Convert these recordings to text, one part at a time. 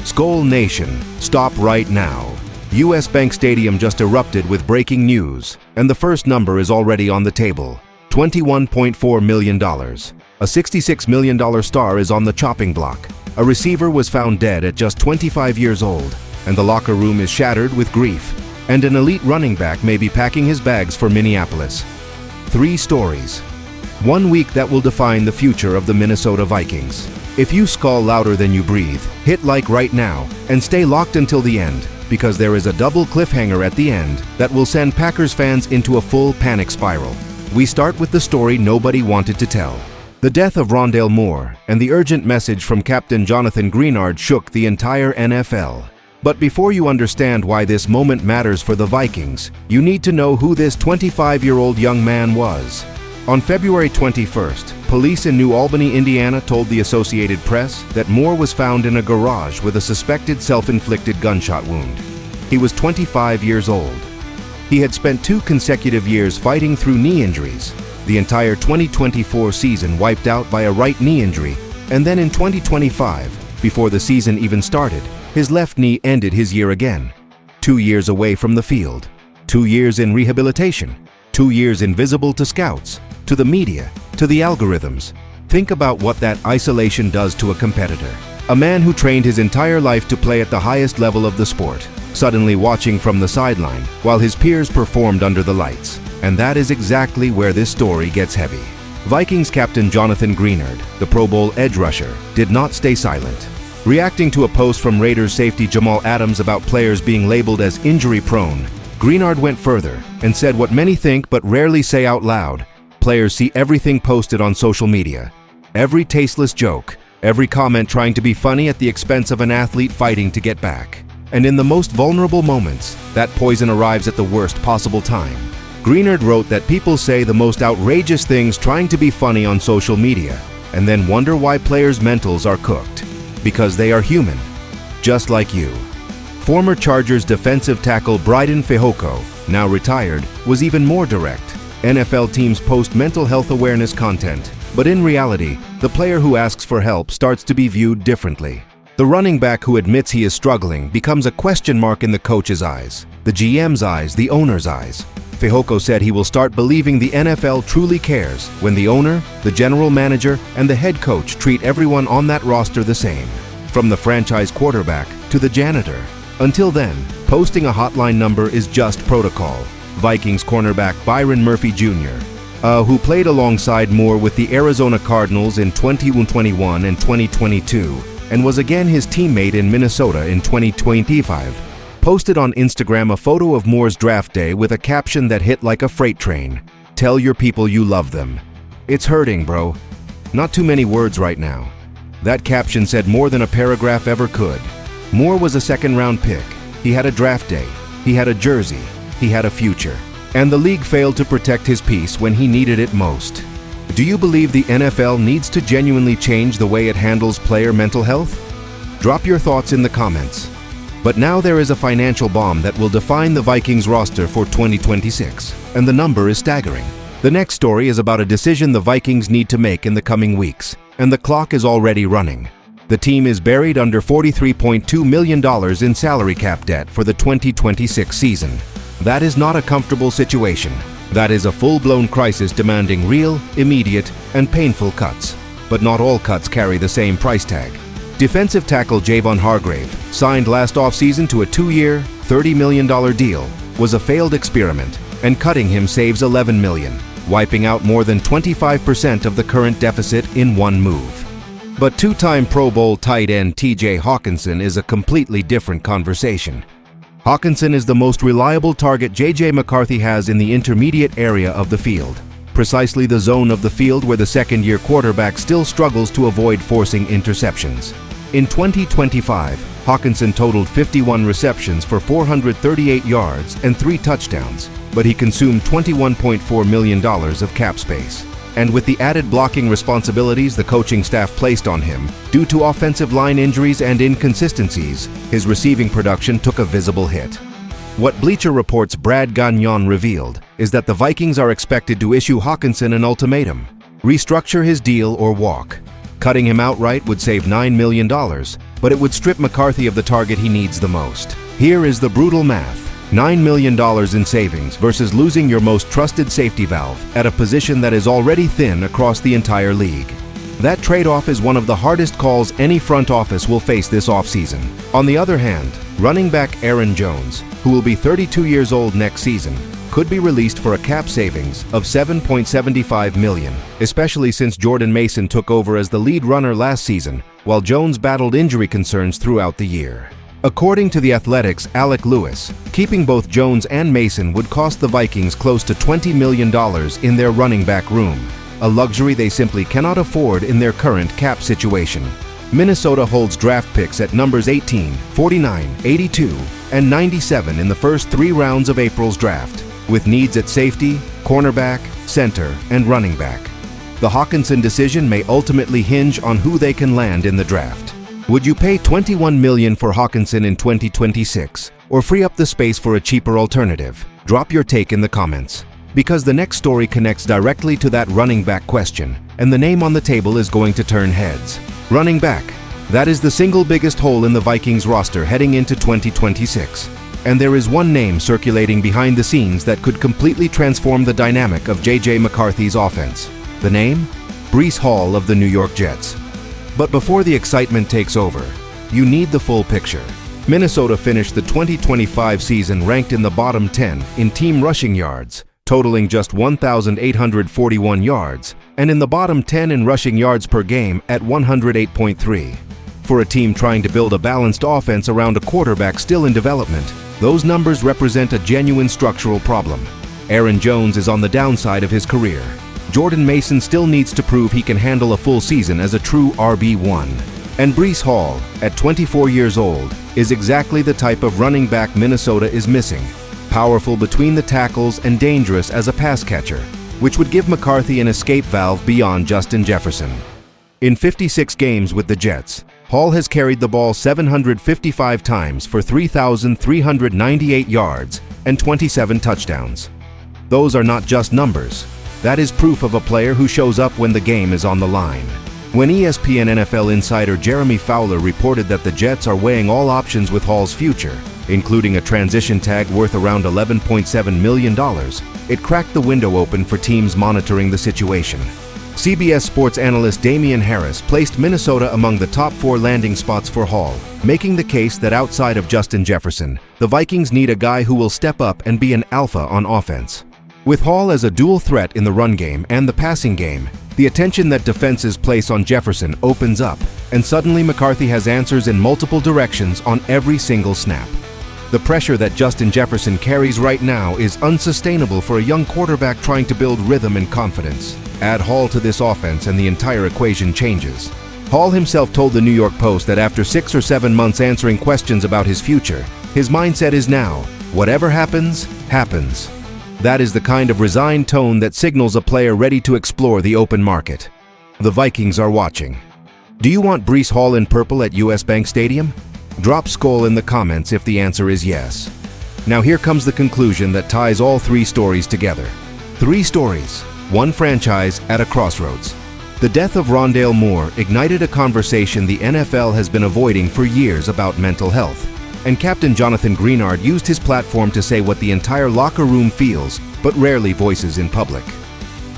Skol Nation, stop right now. US Bank Stadium just erupted with breaking news, and the first number is already on the table. $21.4 million. A $66 million star is on the chopping block. A receiver was found dead at just 25 years old, and the locker room is shattered with grief. And an elite running back may be packing his bags for Minneapolis. 3 stories. 1 week that will define the future of the Minnesota Vikings. If you skull louder than you breathe, hit like right now and stay locked until the end, because there is a double cliffhanger at the end that will send Packers fans into a full panic spiral. We start with the story nobody wanted to tell. The death of Rondale Moore and the urgent message from Captain Jonathan Greenard shook the entire NFL. But before you understand why this moment matters for the Vikings, you need to know who this 25-year-old young man was. On February 21st, police in New Albany, Indiana told the Associated Press that Moore was found in a garage with a suspected self-inflicted gunshot wound. He was 25 years old. He had spent 2 consecutive years fighting through knee injuries, the entire 2024 season wiped out by a right knee injury, and then in 2025, before the season even started, his left knee ended his year again. 2 years away from the field, 2 years in rehabilitation, 2 years invisible to scouts, to the media, to the algorithms. Think about what that isolation does to a competitor. A man who trained his entire life to play at the highest level of the sport, suddenly watching from the sideline while his peers performed under the lights. And that is exactly where this story gets heavy. Vikings captain Jonathan Greenard, the Pro Bowl edge rusher, did not stay silent. Reacting to a post from Raiders safety Jamal Adams about players being labeled as injury-prone, Greenard went further and said what many think but rarely say out loud. Players see everything posted on social media. Every tasteless joke, every comment trying to be funny at the expense of an athlete fighting to get back. And in the most vulnerable moments, that poison arrives at the worst possible time. Greenard wrote that people say the most outrageous things trying to be funny on social media, and then wonder why players' mentals are cooked. Because they are human, just like you. Former Chargers defensive tackle Bryden Fehoko, now retired, was even more direct. NFL teams post mental health awareness content, but in reality, the player who asks for help starts to be viewed differently. The running back who admits he is struggling becomes a question mark in the coach's eyes, the GM's eyes, the owner's eyes. Fehoko said he will start believing the NFL truly cares when the owner, the general manager, and the head coach treat everyone on that roster the same, from the franchise quarterback to the janitor. Until then, posting a hotline number is just protocol. Vikings cornerback Byron Murphy Jr., who played alongside Moore with the Arizona Cardinals in 2021 and 2022, and was again his teammate in Minnesota in 2025, posted on Instagram a photo of Moore's draft day with a caption that hit like a freight train. Tell your people you love them. It's hurting, bro. Not too many words right now. That caption said more than a paragraph ever could. Moore was a second-round pick. He had a draft day. He had a jersey. He had a future. And the league failed to protect his peace when he needed it most. Do you believe the NFL needs to genuinely change the way it handles player mental health? Drop your thoughts in the comments. But now there is a financial bomb that will define the Vikings roster for 2026, and the number is staggering. The next story is about a decision the Vikings need to make in the coming weeks, and the clock is already running. The team is buried under $43.2 million in salary cap debt for the 2026 season. That is not a comfortable situation. That is a full-blown crisis demanding real, immediate, and painful cuts. But not all cuts carry the same price tag. Defensive tackle Javon Hargrave, signed last offseason to a 2-year, $30 million deal, was a failed experiment, and cutting him saves $11 million, wiping out more than 25% of the current deficit in one move. But 2-time Pro Bowl tight end TJ Hawkinson is a completely different conversation. Hawkinson is the most reliable target J.J. McCarthy has in the intermediate area of the field, precisely the zone of the field where the second-year quarterback still struggles to avoid forcing interceptions. In 2025, Hawkinson totaled 51 receptions for 438 yards and 3 touchdowns, but he consumed $21.4 million of cap space. And with the added blocking responsibilities the coaching staff placed on him, due to offensive line injuries and inconsistencies, his receiving production took a visible hit. What Bleacher Report's Brad Gagnon revealed is that the Vikings are expected to issue Hawkinson an ultimatum: restructure his deal or walk. Cutting him outright would save $9 million, but it would strip McCarthy of the target he needs the most. Here is the brutal math. $9 million in savings versus losing your most trusted safety valve at a position that is already thin across the entire league. That trade-off is one of the hardest calls any front office will face this offseason. On the other hand, running back Aaron Jones, who will be 32 years old next season, could be released for a cap savings of $7.75 million, especially since Jordan Mason took over as the lead runner last season, while Jones battled injury concerns throughout the year. According to The Athletic's Alec Lewis, keeping both Jones and Mason would cost the Vikings close to $20 million in their running back room, a luxury they simply cannot afford in their current cap situation. Minnesota holds draft picks at numbers 18, 49, 82, and 97 in the first 3 rounds of April's draft, with needs at safety, cornerback, center, and running back. The Hockenson decision may ultimately hinge on who they can land in the draft. Would you pay $21 million for Hockenson in 2026, or free up the space for a cheaper alternative? Drop your take in the comments. Because the next story connects directly to that running back question, and the name on the table is going to turn heads. Running back. That is the single biggest hole in the Vikings roster heading into 2026. And there is one name circulating behind the scenes that could completely transform the dynamic of J.J. McCarthy's offense. The name? Breece Hall of the New York Jets. But before the excitement takes over, you need the full picture. Minnesota finished the 2025 season ranked in the bottom 10 in team rushing yards, totaling just 1,841 yards, and in the bottom 10 in rushing yards per game at 108.3. For a team trying to build a balanced offense around a quarterback still in development, those numbers represent a genuine structural problem. Aaron Jones is on the downside of his career. Jordan Mason still needs to prove he can handle a full season as a true RB1. And Breece Hall, at 24 years old, is exactly the type of running back Minnesota is missing. Powerful between the tackles and dangerous as a pass catcher, which would give McCarthy an escape valve beyond Justin Jefferson. In 56 games with the Jets, Hall has carried the ball 755 times for 3,398 yards and 27 touchdowns. Those are not just numbers. That is proof of a player who shows up when the game is on the line. When ESPN NFL insider Jeremy Fowler reported that the Jets are weighing all options with Hall's future, including a transition tag worth around $11.7 million, it cracked the window open for teams monitoring the situation. CBS Sports analyst Damian Harris placed Minnesota among the top 4 landing spots for Hall, making the case that outside of Justin Jefferson, the Vikings need a guy who will step up and be an alpha on offense. With Hall as a dual threat in the run game and the passing game, the attention that defenses place on Jefferson opens up, and suddenly McCarthy has answers in multiple directions on every single snap. The pressure that Justin Jefferson carries right now is unsustainable for a young quarterback trying to build rhythm and confidence. Add Hall to this offense and the entire equation changes. Hall himself told the New York Post that after 6 or 7 months answering questions about his future, his mindset is now, whatever happens, happens. That is the kind of resigned tone that signals a player ready to explore the open market. The Vikings are watching. Do you want Breece Hall in purple at US Bank Stadium? Drop skull in the comments if the answer is yes. Now here comes the conclusion that ties all 3 stories together. 3 stories, 1 franchise at a crossroads. The death of Rondale Moore ignited a conversation the NFL has been avoiding for years about mental health. And Captain Jonathan Greenard used his platform to say what the entire locker room feels, but rarely voices in public.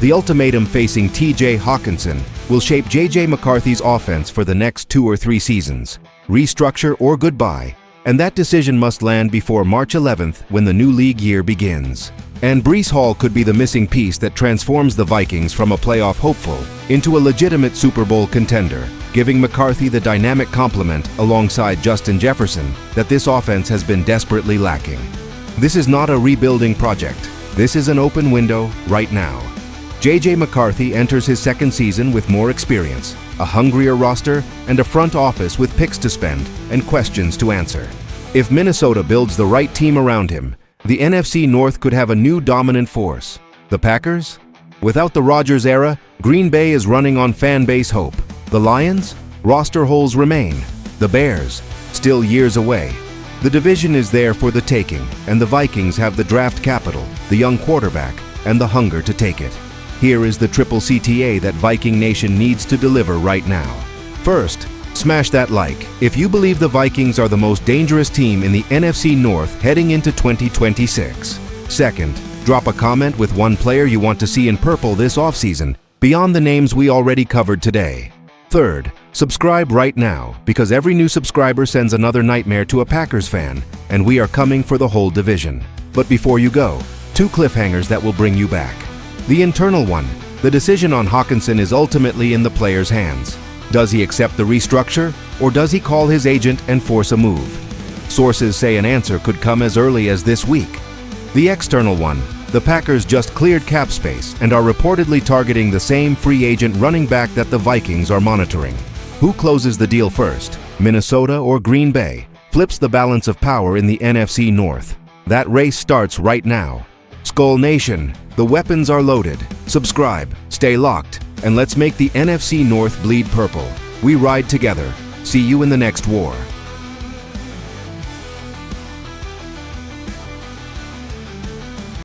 The ultimatum facing T.J. Hockenson will shape J.J. McCarthy's offense for the next 2 or 3 seasons, restructure or goodbye, and that decision must land before March 11th when the new league year begins. And Breece Hall could be the missing piece that transforms the Vikings from a playoff hopeful into a legitimate Super Bowl contender, giving McCarthy the dynamic complement alongside Justin Jefferson that this offense has been desperately lacking. This is not a rebuilding project. This is an open window right now. J.J. McCarthy enters his 2nd season with more experience, a hungrier roster, and a front office with picks to spend and questions to answer. If Minnesota builds the right team around him, the NFC North could have a new dominant force. The Packers? Without the Rodgers era, Green Bay is running on fan base hope. The Lions? Roster holes remain. The Bears? Still years away. The division is there for the taking, and the Vikings have the draft capital, the young quarterback, and the hunger to take it. Here is the triple CTA that Viking Nation needs to deliver right now. First, Smash that like if you believe the Vikings are the most dangerous team in the NFC North heading into 2026. Second, drop a comment with one player you want to see in purple this offseason, beyond the names we already covered today. Third, subscribe right now, because every new subscriber sends another nightmare to a Packers fan, and we are coming for the whole division. But before you go, 2 cliffhangers that will bring you back. The internal one: the decision on Hawkinson is ultimately in the player's hands. Does he accept the restructure, or does he call his agent and force a move? Sources say an answer could come as early as this week. The external one: the Packers just cleared cap space and are reportedly targeting the same free agent running back that the Vikings are monitoring. Who closes the deal first, Minnesota or Green Bay, flips the balance of power in the NFC North. That race starts right now. Skull Nation, the weapons are loaded. Subscribe, stay locked, and let's make the NFC North bleed purple. We ride together. See you in the next war.